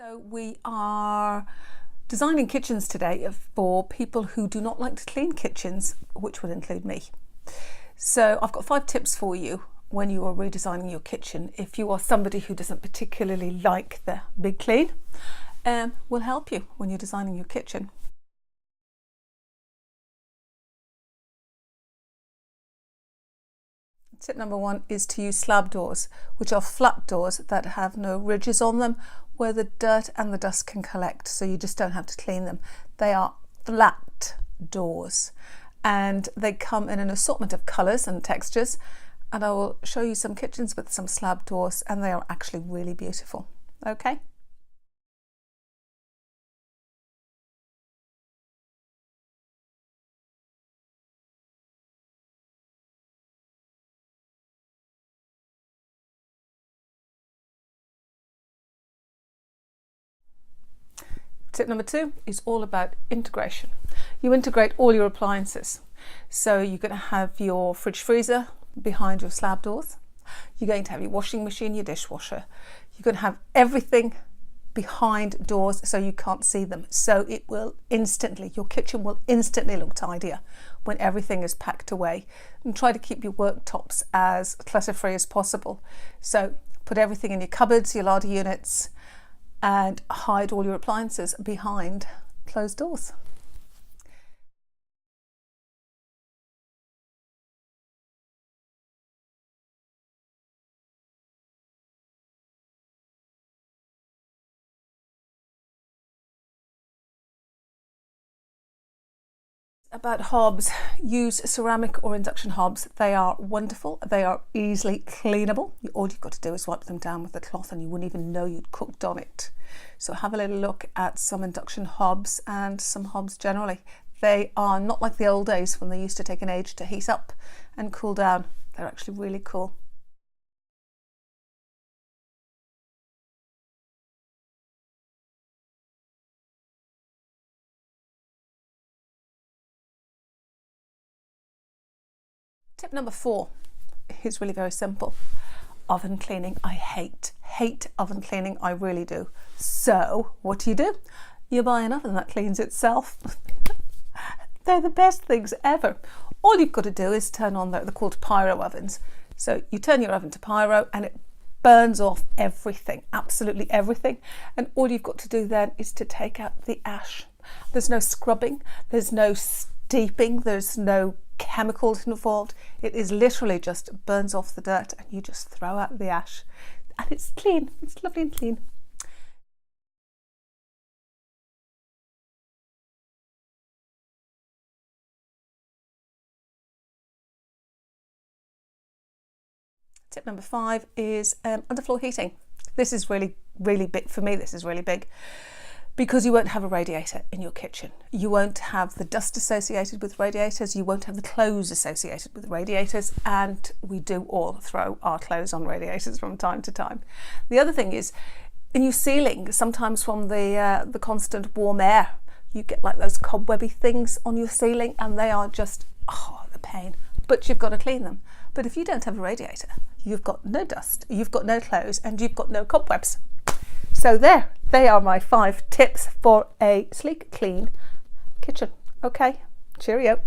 So we are designing kitchens today for people who do not like to clean kitchens, which would include me. So I've got 5 tips for you when you are redesigning your kitchen. If you are somebody who doesn't particularly like the big clean, will help you when you're designing your kitchen. Tip number 1 is to use slab doors, which are flat doors that have no ridges on them where the dirt and the dust can collect, so you just don't have to clean them. They are flat doors and they come in an assortment of colours and textures, and I will show you some kitchens with some slab doors and they are actually really beautiful. Okay. Tip number 2 is all about integration. You integrate all your appliances. So you're going to have your fridge freezer behind your slab doors. You're going to have your washing machine, your dishwasher. You're going to have everything behind doors so you can't see them. So it will instantly, your kitchen will instantly look tidier when everything is packed away. And try to keep your worktops as clutter-free as possible. So put everything in your cupboards, your larder units, and hide all your appliances behind closed doors. About hobs, use ceramic or induction hobs. They are wonderful. They are easily cleanable. All you've got to do is wipe them down with a cloth and you wouldn't even know you'd cooked on it. So have a little look at some induction hobs and some hobs generally. They are not like the old days when they used to take an age to heat up and cool down. They're actually really cool. Tip number 4 is really very simple. Oven cleaning. I hate oven cleaning. I really do. So what do? You buy an oven that cleans itself. They're the best things ever. All you've got to do is turn on, they're called pyro ovens. So you turn your oven to pyro and it burns off everything, absolutely everything. And all you've got to do then is to take out the ash. There's no scrubbing, there's no steeping, there's no chemicals involved. It is literally just burns off the dirt and you just throw out the ash and it's clean. It's lovely and clean. Tip number 5 is underfloor heating. This is really big for me. This is really big because you won't have a radiator in your kitchen. You won't have the dust associated with radiators. You won't have the clothes associated with radiators. And we do all throw our clothes on radiators from time to time. The other thing is in your ceiling, sometimes from the constant warm air, you get like those cobwebby things on your ceiling and they are just, a pain. But you've got to clean them. But if you don't have a radiator, you've got no dust, you've got no clothes, and you've got no cobwebs. So they are my 5 tips for a sleek, clean kitchen. Okay, cheerio.